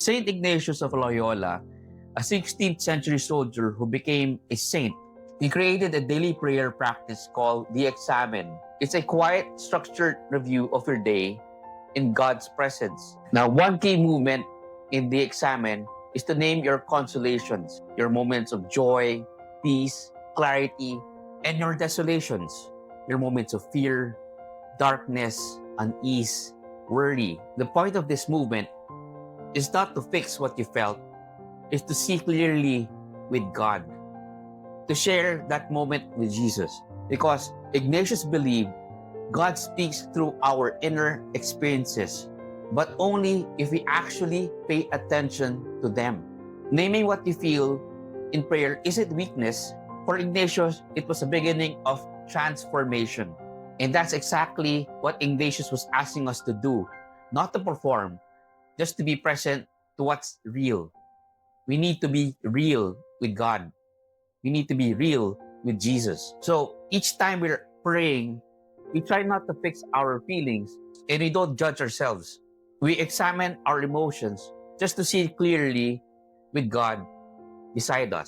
Saint Ignatius of Loyola, a 16th century soldier who became a saint, he created a daily prayer practice called the Examen. It's a quiet, structured review of your day in God's presence. Now, one key movement in the Examen is to name your consolations, your moments of joy, peace, clarity, and your desolations, your moments of fear, darkness, unease, worry. The point of this movement is not to fix what you felt, is to see clearly with God, to share that moment with Jesus. Because Ignatius believed God speaks through our inner experiences, but only if we actually pay attention to them. Naming what you feel in prayer isn't weakness. For Ignatius, it was the beginning of transformation. And that's exactly what Ignatius was asking us to do, not to perform, just to be present to what's real. We need to be real with God. We need to be real with Jesus. So each time we're praying, we try not to fix our feelings and we don't judge ourselves. We examine our emotions just to see clearly with God beside us.